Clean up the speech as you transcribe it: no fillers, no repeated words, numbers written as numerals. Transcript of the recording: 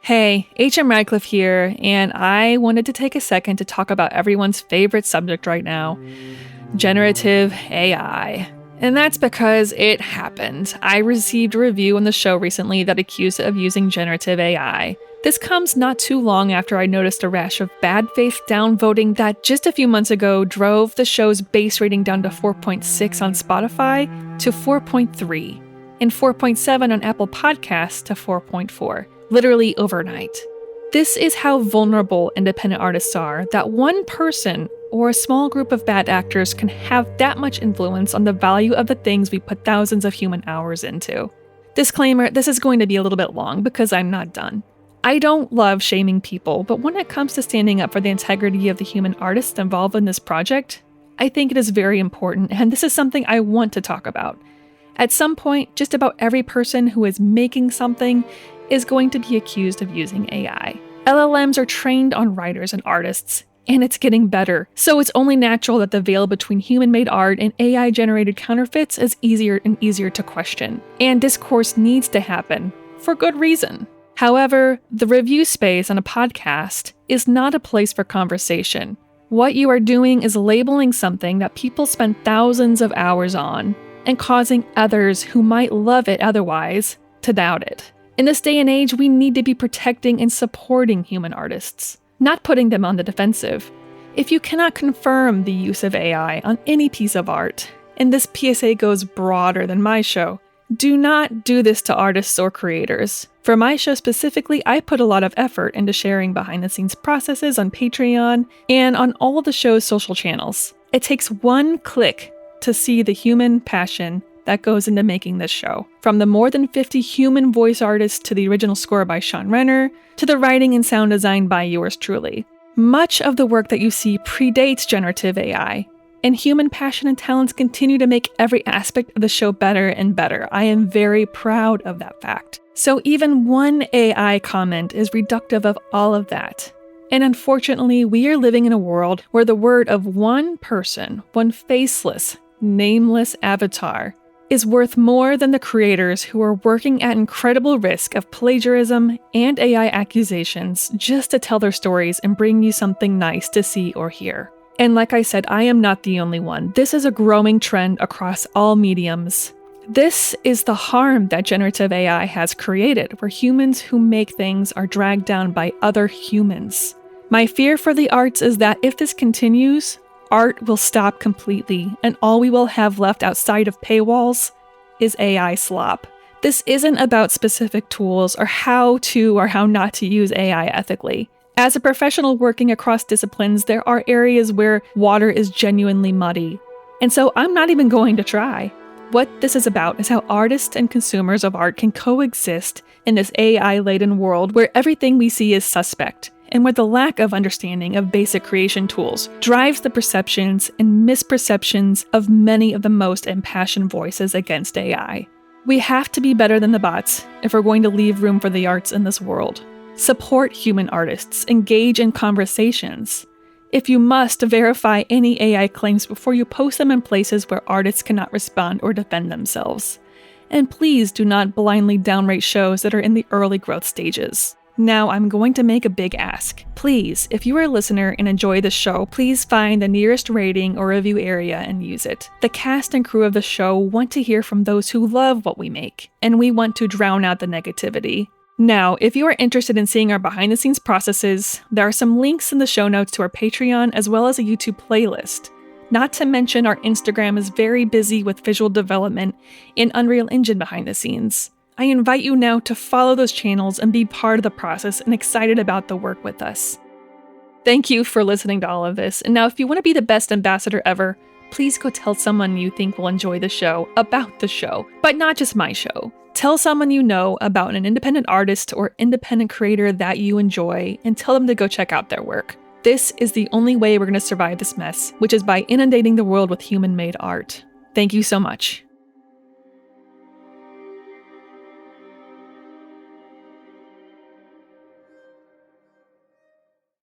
Hey, H.M. Radcliff here, and I wanted to take a second to talk about everyone's favorite subject right now, generative AI. And that's because it happened. I received a review on the show recently that accused it of using generative AI. This comes not too long after I noticed a rash of bad faith downvoting that just a few months ago drove the show's base rating down to 4.6 on Spotify to 4.3, and 4.7 on Apple Podcasts to 4.4. Literally overnight. This is how vulnerable independent artists are, that one person or a small group of bad actors can have that much influence on the value of the things we put thousands of human hours into. Disclaimer, this is going to be a little bit long because I'm not done. I don't love shaming people, but when it comes to standing up for the integrity of the human artists involved in this project, I think it is very important, and this is something I want to talk about. At some point, just about every person who is making something is going to be accused of using AI. LLMs are trained on writers and artists, and it's getting better, so it's only natural that the veil between human-made art and AI-generated counterfeits is easier and easier to question, and discourse needs to happen, for good reason. However, the review space on a podcast is not a place for conversation. What you are doing is labeling something that people spend thousands of hours on, and causing others who might love it otherwise to doubt it. In this day and age, we need to be protecting and supporting human artists, not putting them on the defensive. If you cannot confirm the use of AI on any piece of art, and this PSA goes broader than my show, do not do this to artists or creators. For my show specifically, I put a lot of effort into sharing behind-the-scenes processes on Patreon and on all of the show's social channels. It takes one click to see the human passion that goes into making this show. From the more than 50 human voice artists to the original score by Showrunner, to the writing and sound design by yours truly. Much of the work that you see predates generative AI, and human passion and talents continue to make every aspect of the show better and better. I am very proud of that fact. So even one AI comment is reductive of all of that. And unfortunately, we are living in a world where the word of one person, one faceless, nameless avatar, is worth more than the creators who are working at incredible risk of plagiarism and AI accusations just to tell their stories and bring you something nice to see or hear. And like I said, I am not the only one. This is a growing trend across all mediums. This is the harm that generative AI has created, where humans who make things are dragged down by other humans. My fear for the arts is that if this continues, art will stop completely, and all we will have left outside of paywalls is AI slop. This isn't about specific tools or how to or how not to use AI ethically. As a professional working across disciplines, there are areas where water is genuinely muddy, and so I'm not even going to try. What this is about is how artists and consumers of art can coexist in this AI-laden world where everything we see is suspect, and where the lack of understanding of basic creation tools drives the perceptions and misperceptions of many of the most impassioned voices against AI. We have to be better than the bots if we're going to leave room for the arts in this world. Support human artists, engage in conversations. If you must, verify any AI claims before you post them in places where artists cannot respond or defend themselves. And please do not blindly downrate shows that are in the early growth stages. Now, I'm going to make a big ask. Please, if you are a listener and enjoy the show, please find the nearest rating or review area and use it. The cast and crew of the show want to hear from those who love what we make, and we want to drown out the negativity. Now, if you are interested in seeing our behind-the-scenes processes, there are some links in the show notes to our Patreon as well as a YouTube playlist. Not to mention, our Instagram is very busy with visual development in Unreal Engine behind the scenes. I invite you now to follow those channels and be part of the process and excited about the work with us. Thank you for listening to all of this. And now if you want to be the best ambassador ever, please go tell someone you think will enjoy the show about the show, but not just my show. Tell someone you know about an independent artist or independent creator that you enjoy and tell them to go check out their work. This is the only way we're going to survive this mess, which is by inundating the world with human-made art. Thank you so much.